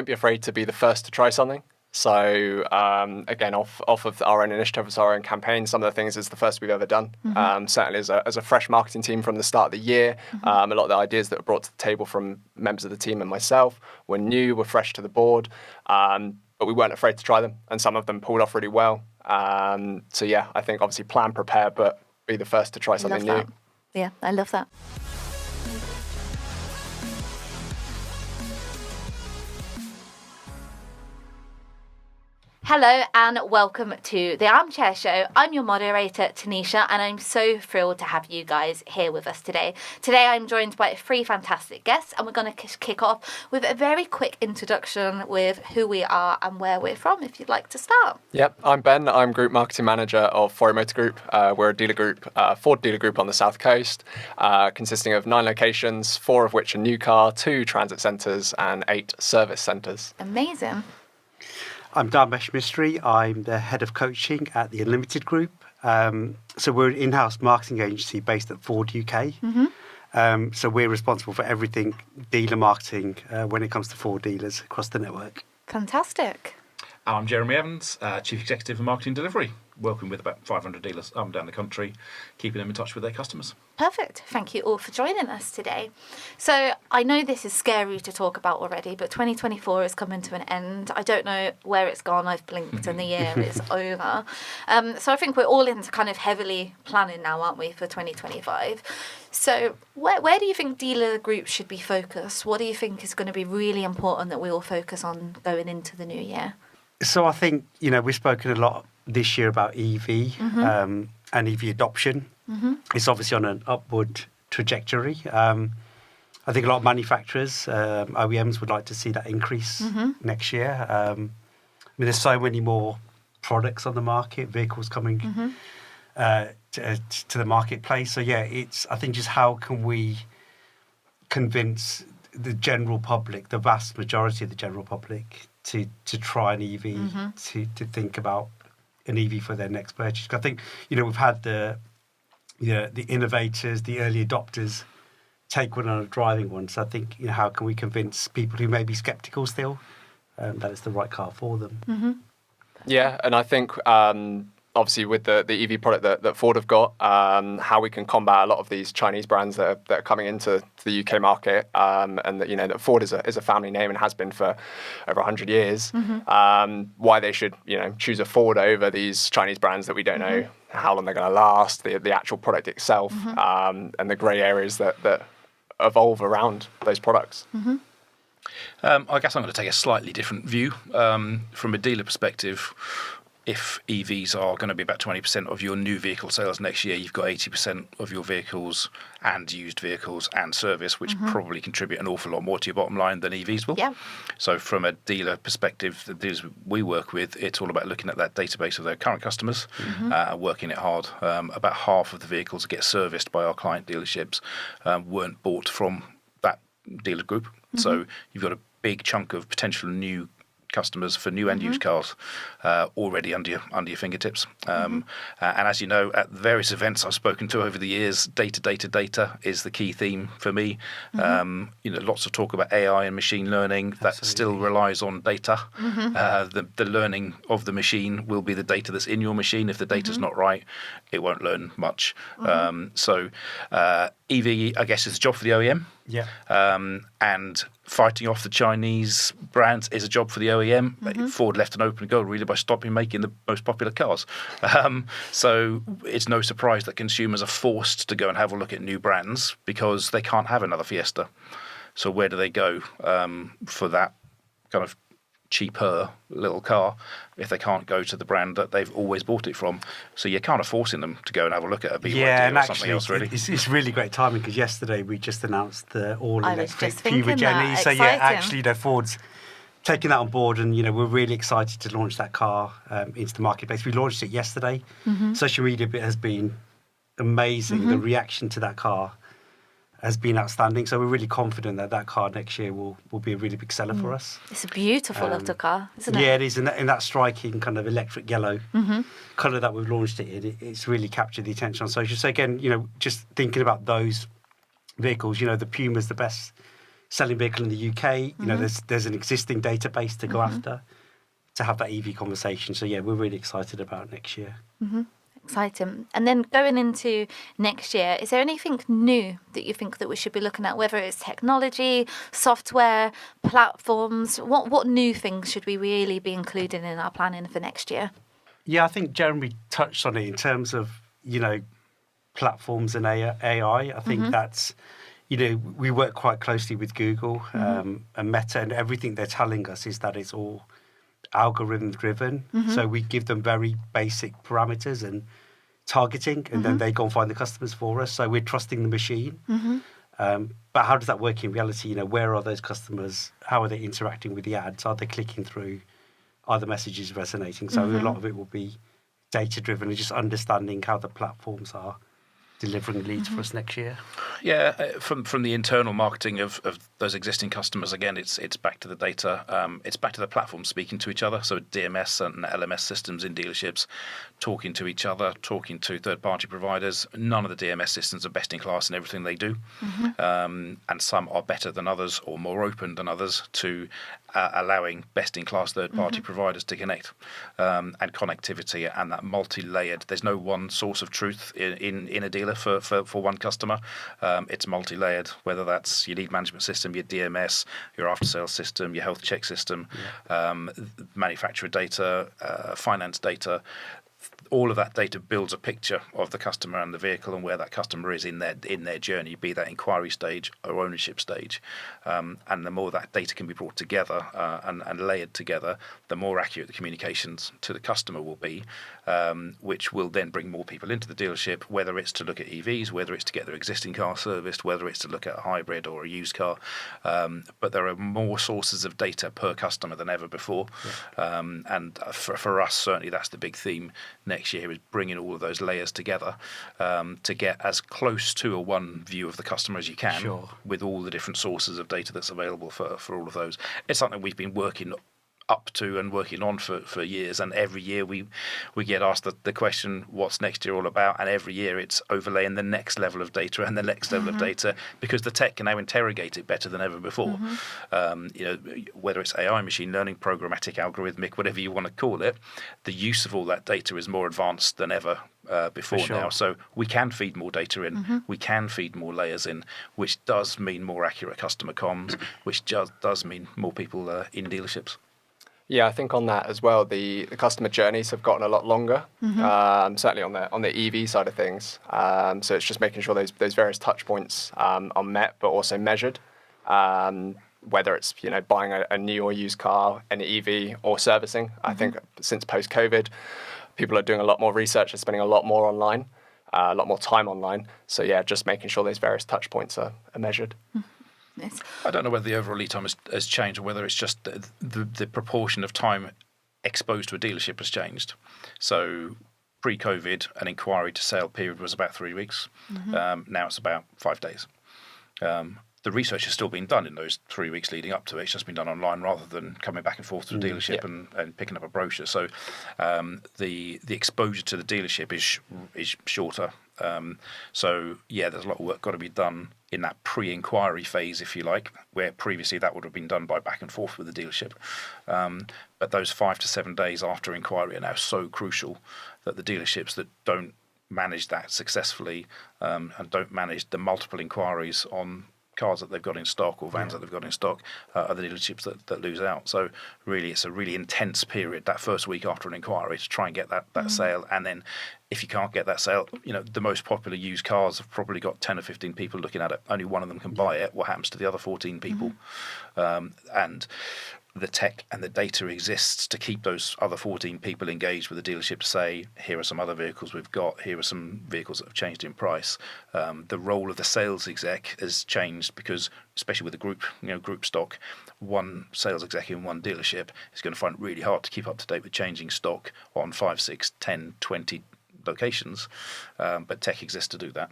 don't be afraid to be the first to try something. So again, off of our own initiative, our own campaign, some of the things is the first we've ever done. Certainly as a fresh marketing team from the start of the year, a lot of the ideas that were brought to the table from members of the team and myself were new, were fresh to the board, but we weren't afraid to try them, and some of them pulled off really well. So yeah, I think obviously plan, prepare, but be the first to try something new. Yeah, I love that. Hello and welcome to the Armchair Show. I'm your moderator, Tanisha, and I'm so thrilled to have you guys here with us today. Today I'm joined by 3 fantastic guests, and we're going to kick off with a very quick introduction with who we are and where we're from, if you'd like to start. Yep, I'm Ben. I'm Group Marketing Manager of Automotive Group. We're a dealer group, Ford dealer group on the South Coast, consisting of 9 locations, 4 of which are new car, 2 transit centres and 8 service centres. Amazing. I'm Dharmesh Mistry. I'm the head of coaching at the Unlimited Group. So we're an in-house marketing agency based at Ford UK. So we're responsible for everything dealer marketing when it comes to Ford dealers across the network. Fantastic. I'm Jeremy Evans, Chief Executive of Marketing Delivery, working with about 500 dealers up and down the country, keeping them in touch with their customers. Perfect. Thank you all for joining us today. So I know this is scary to talk about already, but 2024 is coming to an end. I don't know where it's gone. I've blinked and the year is over. So I think we're all into kind of heavily planning now, aren't we, for 2025? So where do you think dealer groups should be focused? What do you think is going to be really important that we all focus on going into the new year? So I think, we've spoken a lot this year about EV and EV adoption. It's obviously on an upward trajectory. I think a lot of manufacturers, OEMs, would like to see that increase next year. There's so many more products on the market, vehicles coming to the marketplace. So yeah, I think just how can we convince the general public, the vast majority of the general public, to try an EV, to think about an EV for their next purchase. I think, we've had the innovators, the early adopters take one on a driving one. So I think, how can we convince people who may be sceptical still that it's the right car for them? Yeah, and I think obviously with the EV product that Ford have got, how we can combat a lot of these Chinese brands that are coming into the UK market, and that that Ford is a family name and has been for over 100 years. Why they should choose a Ford over these Chinese brands that we don't know how long they're going to last, the actual product itself, and the grey areas that evolve around those products. I guess I'm going to take a slightly different view from a dealer perspective. If EVs are going to be about 20% of your new vehicle sales next year, you've got 80% of your vehicles and used vehicles and service, which probably contribute an awful lot more to your bottom line than EVs will. Yeah. So from a dealer perspective, the dealers we work with, it's all about looking at that database of their current customers, working it hard. About half of the vehicles that get serviced by our client dealerships weren't bought from that dealer group. So you've got a big chunk of potential new customers for new and used cars already under your fingertips. And as you know, at various events I've spoken to over the years, data is the key theme for me. Lots of talk about AI and machine learning. That still relies on data. The learning of the machine will be the data that's in your machine. If the data's not right, it won't learn much. So EV, I guess, is a job for the OEM. Yeah. And fighting off the Chinese brands is a job for the OEM. Ford left an open goal really by stopping making the most popular cars. So it's no surprise that consumers are forced to go and have a look at new brands because they can't have another Fiesta. So where do they go for that kind of cheaper little car if they can't go to the brand that they've always bought it from? So you're kind of forcing them to go and have a look at a BYD or something else, really. It's really great timing because yesterday we just announced the all-electric Puma Jenny. So yeah, actually, Ford's taking that on board, and we're really excited to launch that car into the marketplace. We launched it yesterday. Social media has been amazing. The reaction to that car has been outstanding. So we're really confident that car next year will be a really big seller for us. It's a beautiful little car, isn't it? Yeah, it is. In that striking kind of electric yellow colour that we've launched it in, it's really captured the attention on social. So again, just thinking about those vehicles, the Puma's the best selling vehicle in the UK. You know, there's an existing database to go after to have that EV conversation. So yeah, we're really excited about next year. Exciting. And then going into next year, is there anything new that you think that we should be looking at, whether it's technology, software, platforms? What new things should we really be including in our planning for next year? Yeah, I think Jeremy touched on it in terms of, you know, platforms and AI. I think that's, you know, we work quite closely with Google and Meta, and everything they're telling us is that it's all algorithm driven. So we give them very basic parameters and targeting, and then they go and find the customers for us. So we're trusting the machine. But how does that work in reality? You know, where are those customers? How are they interacting with the ads? Are they clicking through? Are the messages resonating? So a lot of it will be data driven and just understanding how the platforms are delivering leads for us next year. Yeah, from the internal marketing of those existing customers, again, it's back to the data. It's back to the platforms speaking to each other. So DMS and LMS systems in dealerships talking to each other, talking to third-party providers. None of the DMS systems are best in class in everything they do. And some are better than others or more open than others to allowing best-in-class third-party providers to connect. And connectivity and that multi-layered. There's no one source of truth in a dealer for one customer. It's multi-layered, whether that's your lead management system, your DMS, your after-sales system, your health check system, manufacturer data, finance data. All of that data builds a picture of the customer and the vehicle and where that customer is in their journey, be that inquiry stage or ownership stage. And the more that data can be brought together and layered together, the more accurate the communications to the customer will be, which will then bring more people into the dealership, whether it's to look at EVs, whether it's to get their existing car serviced, whether it's to look at a hybrid or a used car. But there are more sources of data per customer than ever before. And for us, certainly that's the big theme next year, is bringing all of those layers together to get as close to a one view of the customer as you can, with all the different sources of data that's available for all of those. It's something we've been working up to and working on for years, and every year we get asked the question, what's next year all about? And every year it's overlaying the next level of data and the next level of data, because the tech can now interrogate it better than ever before. You know, whether it's AI, machine learning, programmatic, algorithmic, whatever you want to call it, the use of all that data is more advanced than ever before now. So we can feed more data in, we can feed more layers in, which does mean more accurate customer comms, which does mean more people in dealerships. Yeah, I think on that as well, the customer journeys have gotten a lot longer, certainly on the EV side of things. So it's just making sure those various touch points are met, but also measured. Whether it's, you know, buying a new or used car, an EV, or servicing. I think since post-COVID, people are doing a lot more research and spending a lot more online, a lot more time online. So yeah, just making sure those various touch points are measured. I don't know whether the overall lead time has changed, or whether it's just the proportion of time exposed to a dealership has changed. So pre-COVID, an inquiry to sale period was about 3 weeks. Now it's about 5 days. The research has still been done in those 3 weeks leading up to it. It's just been done online rather than coming back and forth to the dealership and picking up a brochure. So the exposure to the dealership is shorter. So yeah, there's a lot of work got to be done in that pre-inquiry phase, if you like, where previously that would have been done by back and forth with the dealership. But those 5 to 7 days after inquiry are now so crucial that the dealerships that don't manage that successfully and don't manage the multiple inquiries on cars that they've got in stock or vans that they've got in stock are the dealerships that lose out. So really, it's a really intense period, that first week after an inquiry, to try and get that sale. And then if you can't get that sale, you know, the most popular used cars have probably got 10 or 15 people looking at it. Only one of them can buy it. What happens to the other 14 people? And the tech and the data exists to keep those other 14 people engaged with the dealership to say, here are some other vehicles we've got, here are some vehicles that have changed in price. The role of the sales exec has changed because, especially with the group stock, one sales exec in one dealership is going to find it really hard to keep up to date with changing stock on 5, 6, 10, 20 locations, but tech exists to do that.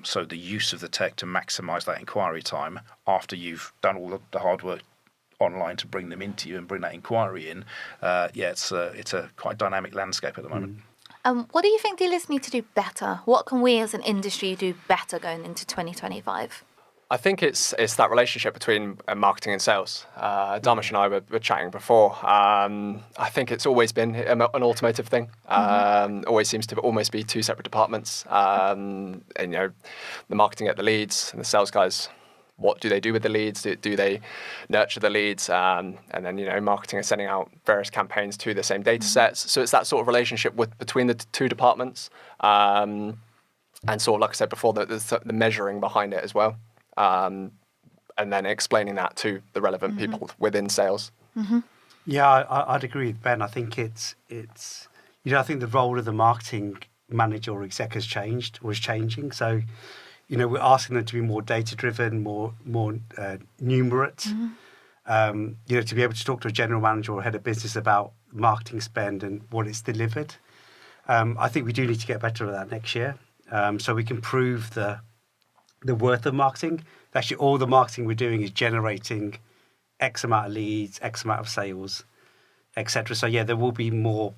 So the use of the tech to maximise that inquiry time after you've done all the hard work online to bring them into you and bring that inquiry in, it's a quite dynamic landscape at the moment. What do you think dealers need to do better? What can we as an industry do better going into 2025? I think it's that relationship between marketing and sales. Dharmesh and I were chatting before. I think it's always been an automotive thing. Always seems to almost be two separate departments. And the marketing get the leads, and the sales guys, what do they do with the leads? Do they nurture the leads? And then marketing is sending out various campaigns to the same data sets. So it's that sort of relationship between the two departments. And sort of like I said before, the measuring behind it as well. And then explaining that to the relevant people within sales. Yeah, I'd agree with Ben. I think it's I think the role of the marketing manager or exec was changing. So, we're asking them to be more data driven, more numerate. To be able to talk to a general manager or head of business about marketing spend and what it's delivered. I think we do need to get better at that next year, so we can prove the worth of marketing. Actually, all the marketing we're doing is generating X amount of leads, X amount of sales, etc. So yeah, there will be more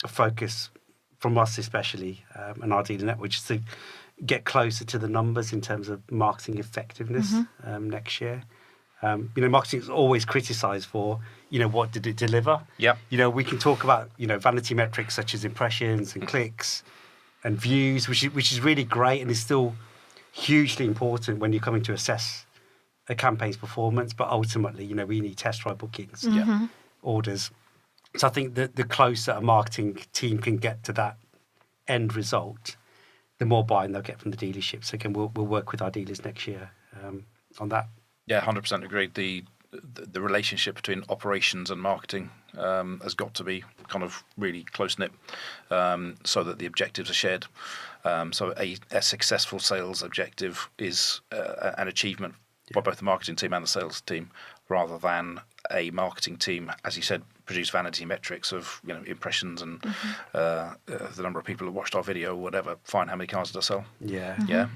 focus from us, especially, and our dealer network, just to get closer to the numbers in terms of marketing effectiveness next year. Marketing is always criticised for, what did it deliver? Yep. We can talk about, vanity metrics such as impressions and clicks and views, which is really great and is still hugely important when you're coming to assess a campaign's performance. But ultimately, we need test drive bookings, orders. So I think that the closer a marketing team can get to that end result, the more buy-in they'll get from the dealerships. So again, we'll work with our dealers next year on that. Yeah, 100% agreed. The relationship between operations and marketing has got to be kind of really close-knit, so that the objectives are shared. So a successful sales objective is an achievement by both the marketing team and the sales team, rather than a marketing team, as you said, produce vanity metrics of impressions and the number of people who watched our video or whatever. Fine, how many cars did I sell? Yeah.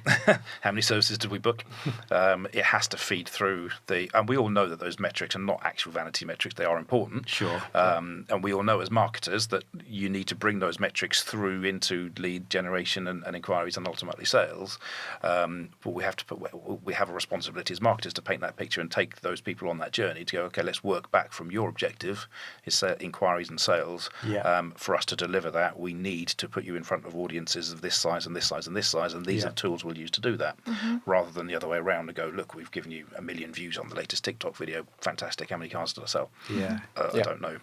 How many services did we book? It has to feed through and we all know that those metrics are not actual vanity metrics. They are important. Sure. And we all know as marketers that you need to bring those metrics through into lead generation and inquiries and ultimately sales. But we have a responsibility as marketers to paint that picture and take those people on that journey to go, okay, let's work back from your objective. Is inquiries and sales. For us to deliver that, we need to put you in front of audiences of this size and this size and this size, and these are the tools we'll use to do that, rather than the other way around and go, look, we've given you 1 million views on the latest TikTok video. Fantastic. How many cars did I sell? I don't know.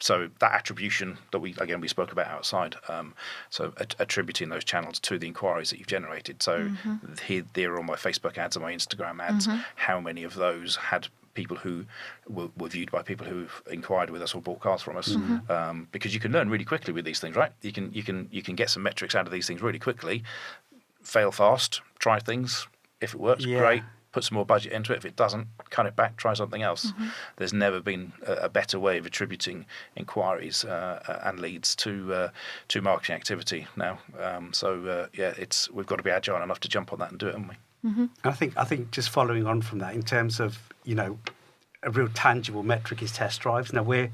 So that attribution that we spoke about outside, so attributing those channels to the inquiries that you've generated. So here are all my Facebook ads and my Instagram ads. How many of those had people who were viewed by people who've inquired with us or bought cars from us? Because you can learn really quickly with these things, right? You can get some metrics out of these things really quickly. Fail fast, try things. If it works, great. Put some more budget into it. If it doesn't, cut it back, try something else. There's never been a better way of attributing inquiries and leads to marketing activity now. We've got to be agile enough to jump on that and do it, haven't we? I think just following on from that, in terms of a real tangible metric is test drives. Now we're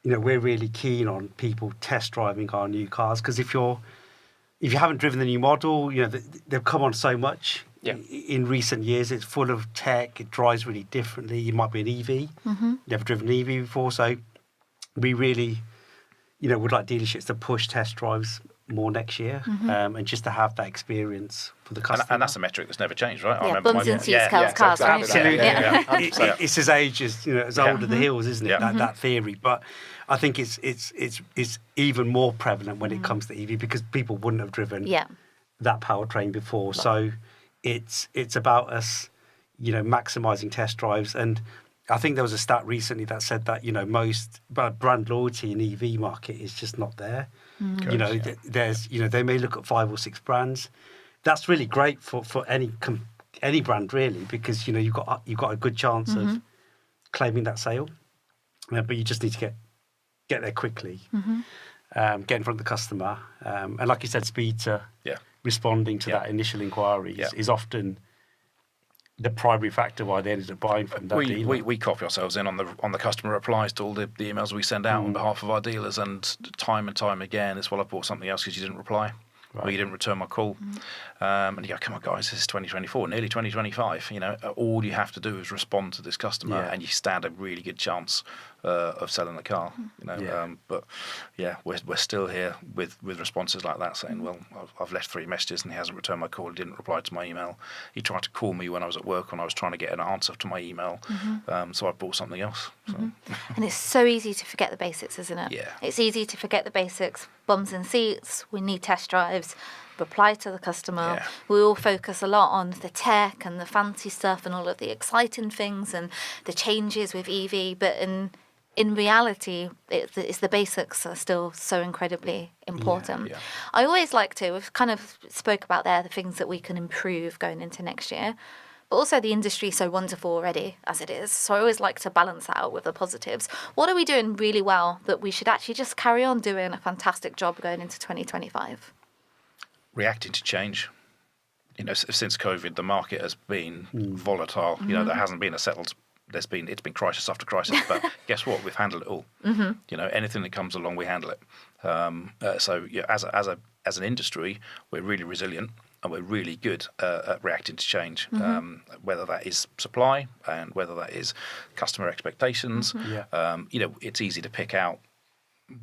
really keen on people test driving our new cars, because if you haven't driven the new model, they've come on so much in recent years. It's full of tech. It drives really differently. You might be an EV, never driven an EV before, so we really would like dealerships to push test drives more next year, and just to have that experience for the customer. And that's a metric that's never changed, right? I remember bums and seats cars, right? Absolutely. It's as age as old as the hills, isn't it? That theory. But I think it's even more prevalent when it comes to EV, because people wouldn't have driven that powertrain before. So it's about us, maximising test drives. And I think there was a stat recently that said that most brand loyalty in EV market is just not there. There's they may look at 5 or 6 brands. That's really great for any brand really, because you've got a good chance of claiming that sale, but you just need to get there quickly, get in front of the customer, and like you said, speed to responding to that initial inquiry is often the primary factor why they ended up buying from that dealer. We copy ourselves in on the customer replies to all the emails we send out on behalf of our dealers, and time again, it's, well, I bought something else because you didn't reply. or you didn't return my call. And you go, come on, guys, this is 2024, nearly 2025. You know, all you have to do is respond to this customer, and you stand a really good chance of selling the car. You know, but yeah, we're still here with responses like that, saying, well, I've left 3 messages and he hasn't returned my call. He didn't reply to my email. He tried to call me when I was at work when I was trying to get an answer to my email. So I bought something else. So. And it's so easy to forget the basics, isn't it? Yeah. It's easy to forget the basics. Bums and seats, we need test drives, reply to the customer. Yeah. We all focus a lot on the tech and the fancy stuff and all of the exciting things and the changes with EV, but in reality, it's the basics are still so incredibly important. Yeah. I always like to, we've kind of spoke about there, the things that we can improve going into next year. But also the industry is so wonderful already as it is. So I always like to balance that out with the positives. What are we doing really well that we should actually just carry on doing a fantastic job going into 2025? Reacting to change. You know, since COVID, the market has been volatile. You know, there hasn't been a settled. It's been crisis after crisis. But guess what? We've handled it all. You know, anything that comes along, we handle it. So yeah, as an industry, we're really resilient. And we're really good at reacting to change, whether that is supply and whether that is customer expectations. You know, it's easy to pick out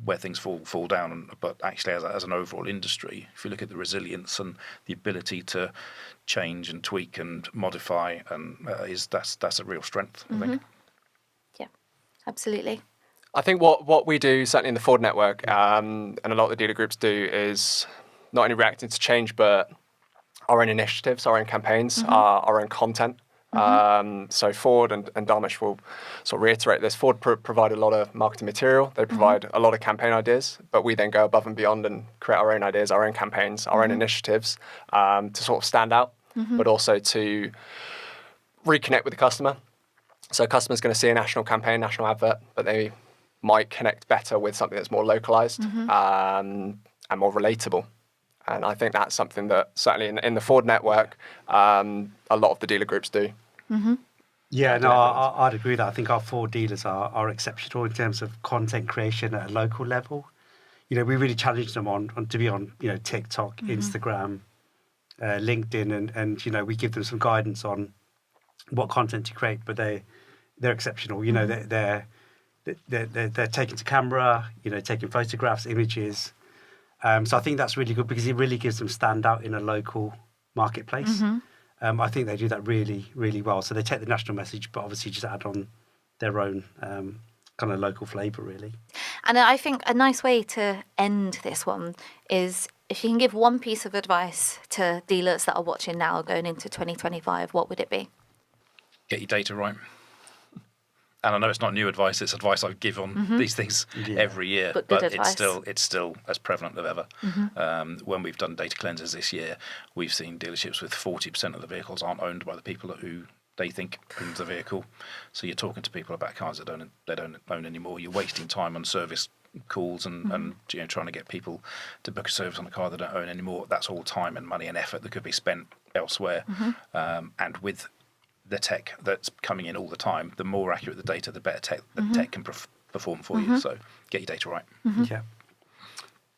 where things fall down, but actually, as an overall industry, if you look at the resilience and the ability to change and tweak and modify, and that's a real strength, I think. Yeah, absolutely. I think what we do, certainly in the Ford network, and a lot of the dealer groups do, is not only reacting to change, but our own initiatives, our own campaigns, our own content. So Ford and Dharmesh will sort of reiterate this. Ford provide a lot of marketing material. They provide a lot of campaign ideas, but we then go above and beyond and create our own ideas, our own campaigns, our own initiatives to sort of stand out, but also to reconnect with the customer. So a customer's going to see a national campaign, national advert, but they might connect better with something that's more localized and more relatable. And I think that's something that certainly in the Ford network, a lot of the dealer groups do. Yeah, no, I'd agree with that. I think our Ford dealers are exceptional in terms of content creation at a local level. You know, we really challenge them on to be on, you know, TikTok, Instagram, LinkedIn, and you know, we give them some guidance on what content to create. But they're exceptional. You know, they're taking to camera, you know, taking photographs, images. So I think that's really good because it really gives them stand out in a local marketplace. I think they do that really, really well. So they take the national message, but obviously just add on their own kind of local flavour, really. And I think a nice way to end this one is if you can give one piece of advice to dealers that are watching now going into 2025, what would it be? Get your data right. And I know it's not new advice; it's advice I give on these things every year. But it's still as prevalent as ever. When we've done data cleanses this year, we've seen dealerships with 40% of the vehicles aren't owned by the people who they think owns the vehicle. So you're talking to people about cars that they don't own anymore. You're wasting time on service calls and you know, trying to get people to book a service on a car they don't own anymore. That's all time and money and effort that could be spent elsewhere. And with the tech that's coming in all the time, the more accurate the data, the better tech can perform for you. So get your data right. Yeah.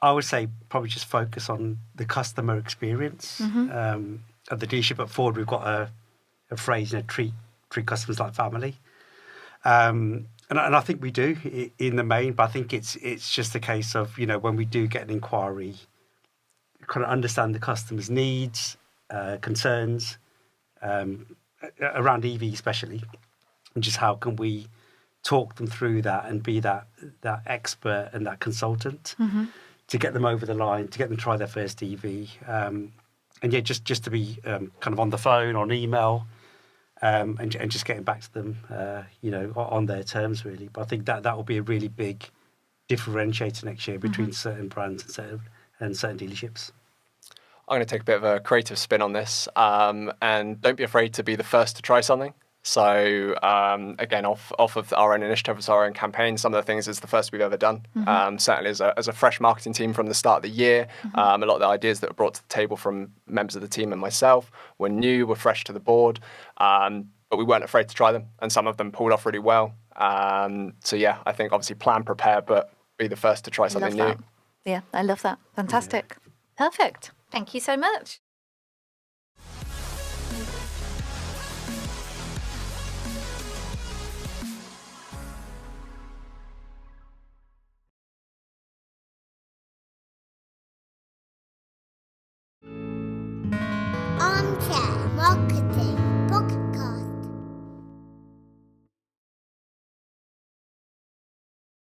I would say probably just focus on the customer experience at the dealership. At Ford, we've got a phrase, you know, treat customers like family. And I think we do in the main, but I think it's just a case of, you know, when we do get an inquiry, kind of understand the customer's needs, concerns, around EV especially, and just how can we talk them through that and be that expert and that consultant to get them over the line, to get them to try their first EV, and yeah, just to be kind of on the phone, on email, and just getting back to them, you know, on their terms really. But I think that will be a really big differentiator next year between certain brands and certain dealerships. I'm going to take a bit of a creative spin on this, and don't be afraid to be the first to try something. So again, off of our own initiatives, our own campaign, some of the things is the first we've ever done. Certainly as a fresh marketing team from the start of the year, a lot of the ideas that were brought to the table from members of the team and myself were new, were fresh to the board, but we weren't afraid to try them, and some of them pulled off really well. So yeah, I think obviously plan, prepare, but be the first to try something new. Yeah, I love that. Fantastic. Yeah. Perfect. Thank you so much. Armchair Marketing Podcast.